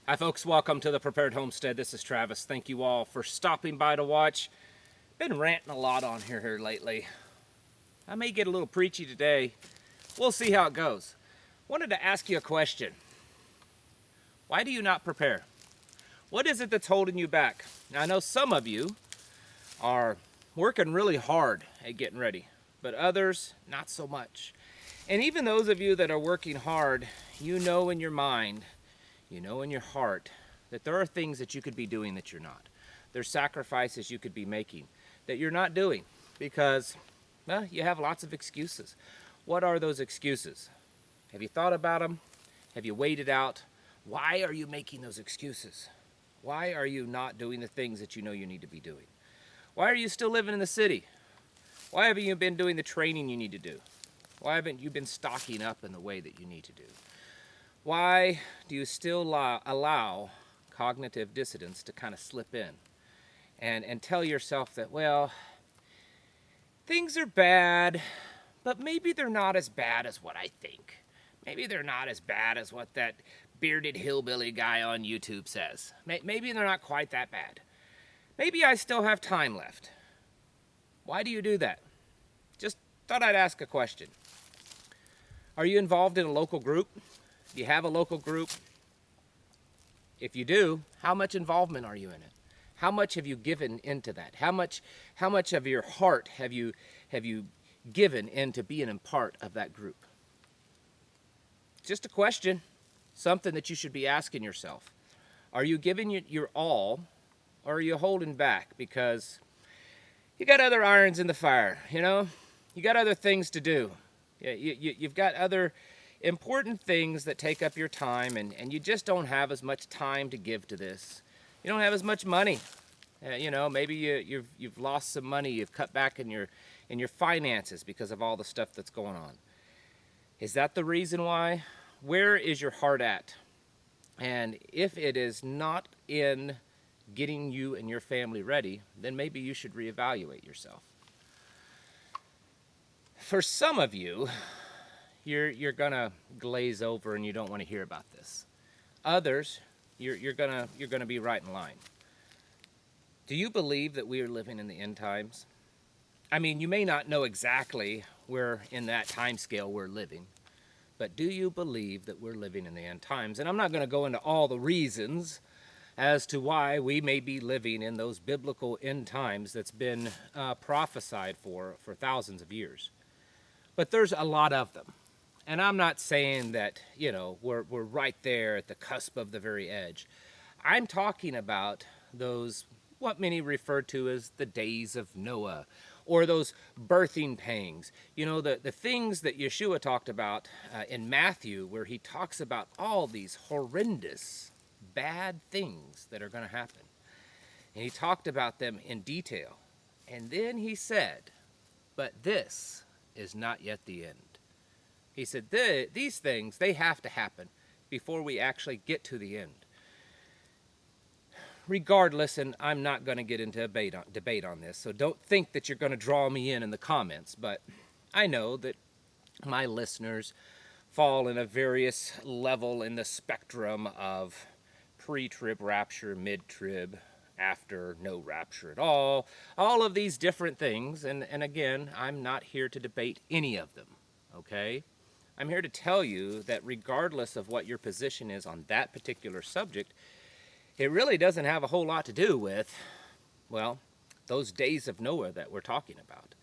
Hi folks, welcome to the Prepared Homestead. This is Travis. Thank you all for stopping by to watch. Been ranting a lot on here lately. I may get a little preachy today. We'll see how it goes. Wanted to ask you a question. Why do you not prepare? What is it that's holding you back? Now, I know some of you are working really hard at getting ready, but others not so much. And even those of you that are working hard, you know in your mind, you know in your heart that there are things that you could be doing that you're not. There's sacrifices you could be making that you're not doing because, well, you have lots of excuses. What are those excuses? Have you thought about them? Have you weighed it out? Why are you making those excuses? Why are you not doing the things that you know you need to be doing? Why are you still living in the city? Why haven't you been doing the training you need to do? Why haven't you been stocking up in the way that you need to do? Why do you still allow cognitive dissonance to kind of slip in and tell yourself that, well, things are bad, but maybe they're not as bad as what I think. Maybe they're not as bad as what that bearded hillbilly guy on YouTube says. Maybe they're not quite that bad. Maybe I still have time left. Why do you do that? Just thought I'd ask a question. Are you involved in a local group? Do you have a local group? If you do, how much involvement are you in it? How much have you given into that? How much of your heart have you given into being a part of that group? Just a question, something that you should be asking yourself. Are you giving your all, or are you holding back because you got other irons in the fire, you know? You got other things to do. You've got other important things that take up your time, and you just don't have as much time to give to this. You don't have as much money. Maybe you've lost some money. You've cut back in your finances because of all the stuff that's going on. Is that the reason why? Where is your heart at? And if it is not in getting you and your family ready, then maybe you should reevaluate yourself. For some of you, you're gonna glaze over and you don't want to hear about this. Others, you're gonna be right in line. Do you believe that we are living in the end times? I mean, you may not know exactly where in that time scale we're living, but do you believe that we're living in the end times? And I'm not going to go into all the reasons as to why we may be living in those biblical end times that's been prophesied for thousands of years. But there's a lot of them. And I'm not saying that, we're right there at the cusp of the very edge. I'm talking about those, what many refer to as the days of Noah, or those birthing pangs. The things that Yeshua talked about in Matthew, where he talks about all these horrendous, bad things that are going to happen. And he talked about them in detail. And then he said, but this is not yet the end. He said, these things, they have to happen before we actually get to the end. Regardless, and I'm not going to get into a debate on this, so don't think that you're going to draw me in the comments, but I know that my listeners fall in a various level in the spectrum of pre-trib rapture, mid-trib, after, no rapture at all of these different things, and again, I'm not here to debate any of them, okay? I'm here to tell you that regardless of what your position is on that particular subject, it really doesn't have a whole lot to do with, well, those days of Noah that we're talking about.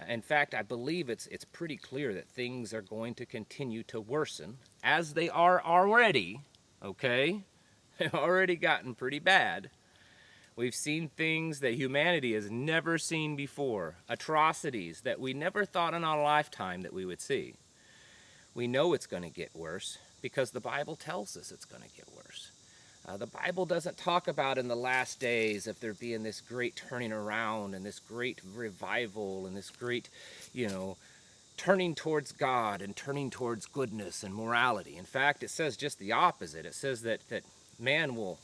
In fact, I believe it's pretty clear that things are going to continue to worsen, as they are already, okay? They've already gotten pretty bad. We've seen things that humanity has never seen before, atrocities that we never thought in our lifetime that we would see. We know it's going to get worse because the Bible tells us it's going to get worse. The Bible doesn't talk about in the last days of there being this great turning around and this great revival and this great, turning towards God and turning towards goodness and morality. In fact, it says just the opposite. It says that man will,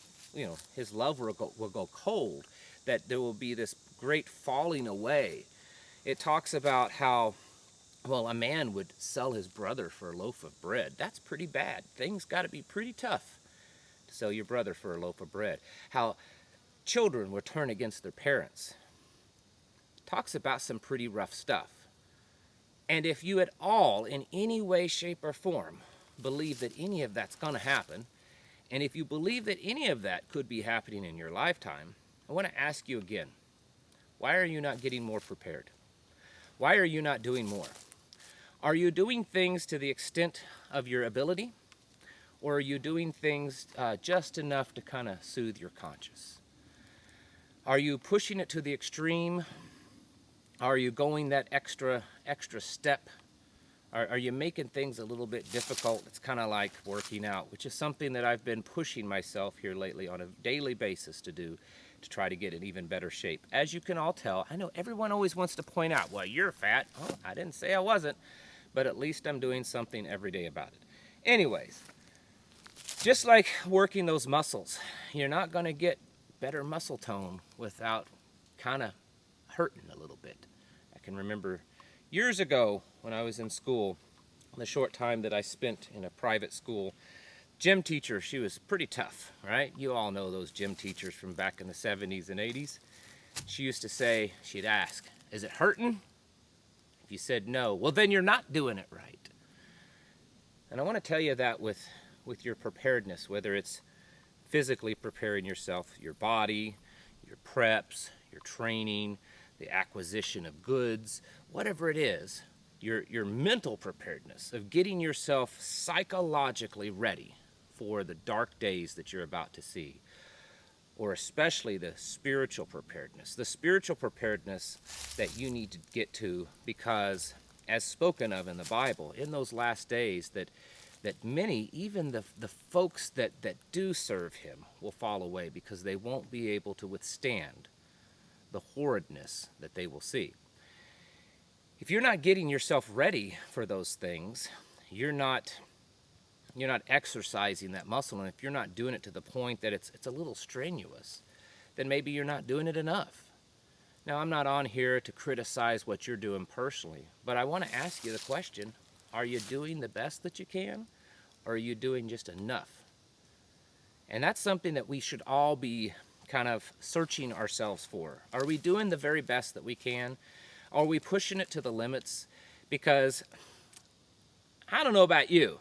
his love will go cold, that there will be this great falling away. It talks about how, well, a man would sell his brother for a loaf of bread. That's pretty bad. Things got to be pretty tough to sell your brother for a loaf of bread. How children will turn against their parents. Talks about some pretty rough stuff. And if you at all, in any way, shape, or form, believe that any of that's going to happen, and if you believe that any of that could be happening in your lifetime, I want to ask you again, why are you not getting more prepared? Why are you not doing more? Are you doing things to the extent of your ability, or are you doing things just enough to kind of soothe your conscience? Are you pushing it to the extreme? Are you going that extra step? Are you making things a little bit difficult? It's kind of like working out, which is something that I've been pushing myself here lately on a daily basis to do, to try to get in even better shape. As you can all tell, I know everyone always wants to point out, well, you're fat. Oh, I didn't say I wasn't, but at least I'm doing something every day about it. Anyways, just like working those muscles, you're not going to get better muscle tone without kind of hurting a little bit. I can remember years ago when I was in school, the short time that I spent in a private school, gym teacher, she was pretty tough, right? You all know those gym teachers from back in the 70s and 80s. She used to say, she'd ask, is it hurting? If you said no, well then you're not doing it right. And I want to tell you that with your preparedness, whether it's physically preparing yourself, your body, your preps, your training, the acquisition of goods, whatever it is, your mental preparedness of getting yourself psychologically ready for the dark days that you're about to see, or especially the spiritual preparedness that you need to get to, because as spoken of in the Bible, in those last days that many, even the folks that do serve him, will fall away because they won't be able to withstand the horridness that they will see. If you're not getting yourself ready for those things, you're not exercising that muscle, and if you're not doing it to the point that it's a little strenuous, then maybe you're not doing it enough. Now, I'm not on here to criticize what you're doing personally, but I want to ask you the question, are you doing the best that you can, or are you doing just enough? And that's something that we should all be kind of searching ourselves for. Are we doing the very best that we can? Are we pushing it to the limits? Because I don't know about you,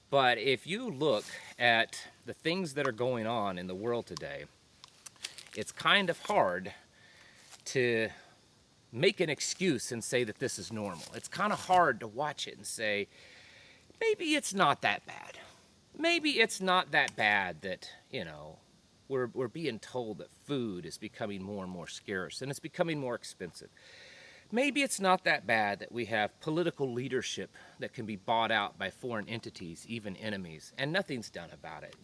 but if you look at the things that are going on in the world today, it's kind of hard to make an excuse and say that this is normal. It's kind of hard to watch it and say, maybe it's not that bad. Maybe it's not that bad that, we're being told that food is becoming more and more scarce and it's becoming more expensive. Maybe it's not that bad that we have political leadership that can be bought out by foreign entities, even enemies, and nothing's done about it.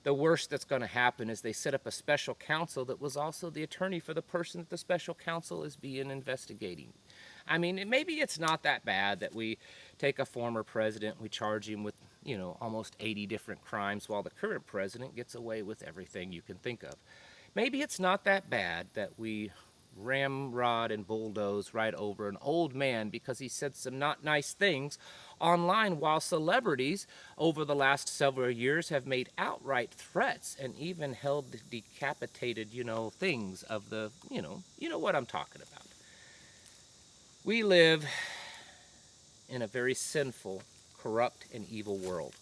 The worst that's going to happen is they set up a special counsel that was also the attorney for the person that the special counsel is being investigating. Maybe it's not that bad that we take a former president, we charge him with, almost 80 different crimes, while the current president gets away with everything you can think of. Maybe it's not that bad that we ramrod and bulldoze right over an old man because he said some not nice things online, while celebrities over the last several years have made outright threats and even held decapitated, things of the, you know what I'm talking about. We live in a very sinful, corrupt, and evil world.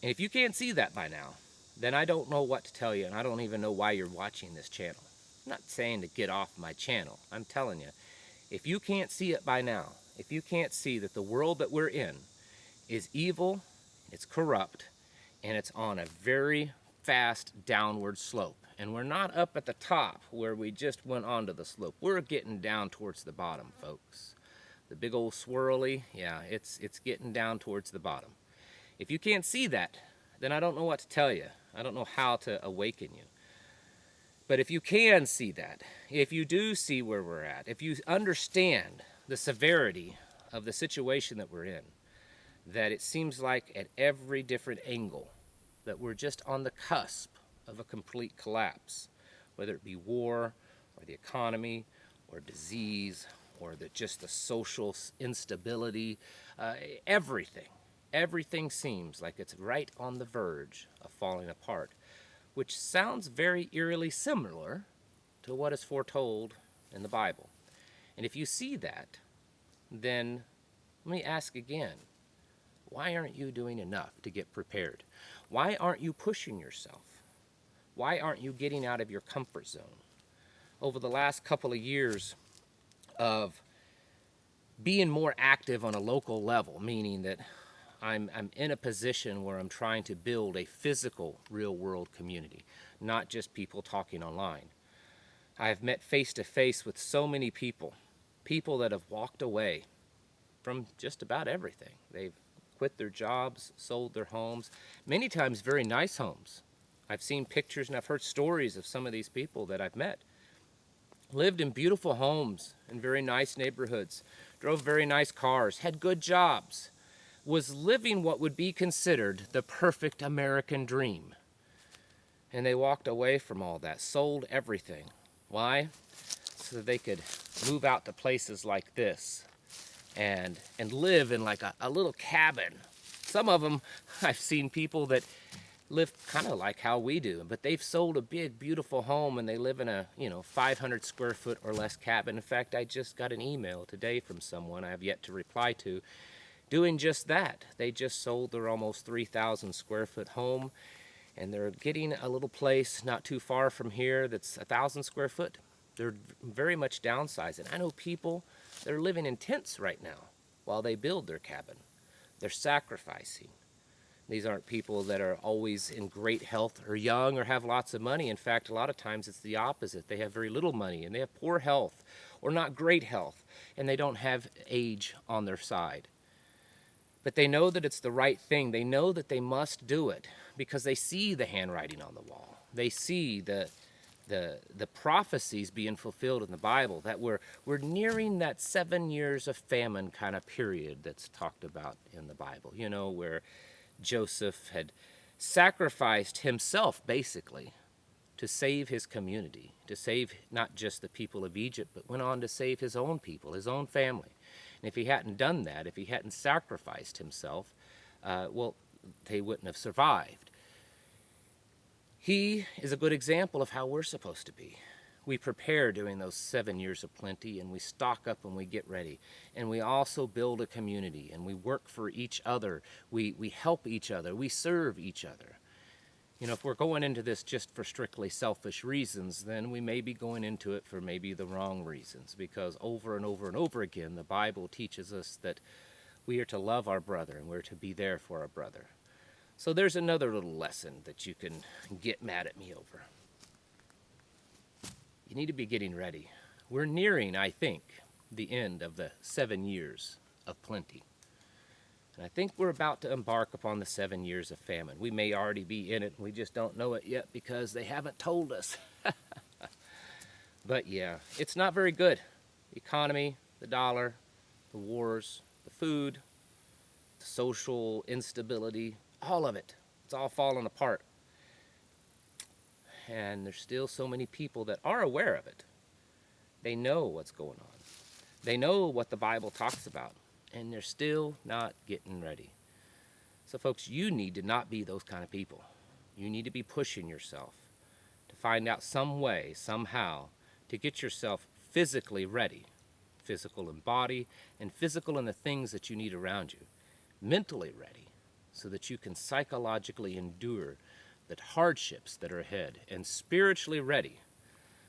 And if you can't see that by now, then I don't know what to tell you, and I don't even know why you're watching this channel. I'm not saying to get off my channel. I'm telling you, if you can't see it by now, if you can't see that the world that we're in is evil, it's corrupt, and it's on a very fast downward slope. And we're not up at the top where we just went onto the slope. We're getting down towards the bottom, folks. The big old swirly, yeah, it's getting down towards the bottom. If you can't see that, then I don't know what to tell you. I don't know how to awaken you. But if you can see that, if you do see where we're at, if you understand the severity of the situation that we're in, that it seems like at every different angle that we're just on the cusp of a complete collapse, whether it be war or the economy or disease or just the social instability, everything. everything seems like it's right on the verge of falling apart, which sounds very eerily similar to what is foretold in the Bible. And if you see that, then let me ask again, why aren't you doing enough to get prepared? Why aren't you pushing yourself? Why aren't you getting out of your comfort zone? Over the last couple of years of being more active on a local level, meaning that I'm in a position where I'm trying to build a physical real world community, not just people talking online. I have met face to face with so many people that have walked away from just about everything. They've quit their jobs, sold their homes, many times very nice homes. I've seen pictures and I've heard stories of some of these people that I've met. Lived in beautiful homes in very nice neighborhoods, drove very nice cars, had good jobs, was living what would be considered the perfect American dream. And they walked away from all that, sold everything. Why? So that they could move out to places like this and live in like a little cabin. Some of them, I've seen people that live kind of like how we do, but they've sold a big, beautiful home and they live in a, 500 square foot or less cabin. In fact, I just got an email today from someone I have yet to reply to doing just that. They just sold their almost 3,000 square foot home and they're getting a little place not too far from here that's 1,000 square foot. They're very much downsizing. I know people that are living in tents right now while they build their cabin. They're sacrificing. These aren't people that are always in great health or young or have lots of money. In fact, a lot of times it's the opposite. They have very little money and they have poor health or not great health, and they don't have age on their side. But they know that it's the right thing. They know that they must do it because they see the handwriting on the wall. They see the prophecies being fulfilled in the Bible, that we're nearing that 7 years of famine kind of period that's talked about in the Bible, where Joseph had sacrificed himself basically to save his community, to save not just the people of Egypt, but went on to save his own people, his own family. And if he hadn't done that, if he hadn't sacrificed himself, they wouldn't have survived. He is a good example of how we're supposed to be. We prepare during those 7 years of plenty, and we stock up and we get ready. And we also build a community, and we work for each other. We help each other. We serve each other. If we're going into this just for strictly selfish reasons, then we may be going into it for maybe the wrong reasons, because over and over and over again, the Bible teaches us that we are to love our brother and we're to be there for our brother. So there's another little lesson that you can get mad at me over. You need to be getting ready. We're nearing, I think, the end of the 7 years of plenty. And I think we're about to embark upon the 7 years of famine. We may already be in it, we just don't know it yet because they haven't told us. But yeah, it's not very good. The economy, the dollar, the wars, the food, the social instability, all of it. It's all falling apart. And there's still so many people that are aware of it. They know what's going on. They know what the Bible talks about, and they're still not getting ready. So folks, you need to not be those kind of people. You need to be pushing yourself to find out some way, somehow, to get yourself physically ready. Physical in body and physical in the things that you need around you. Mentally ready so that you can psychologically endure the hardships that are ahead, and spiritually ready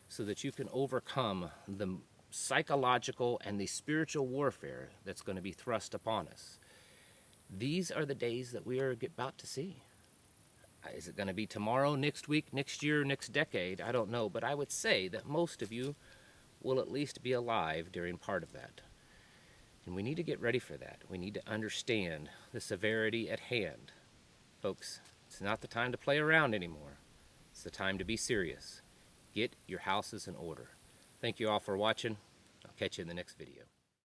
so that you can overcome the psychological and the spiritual warfare that's going to be thrust upon us. These are the days that we are about to see. Is it going to be tomorrow, next week, next year, next decade? I don't know, but I would say that most of you will at least be alive during part of that. And we need to get ready for that. We need to understand the severity at hand. Folks, it's not the time to play around anymore. It's the time to be serious. Get your houses in order. Thank you all for watching. I'll catch you in the next video.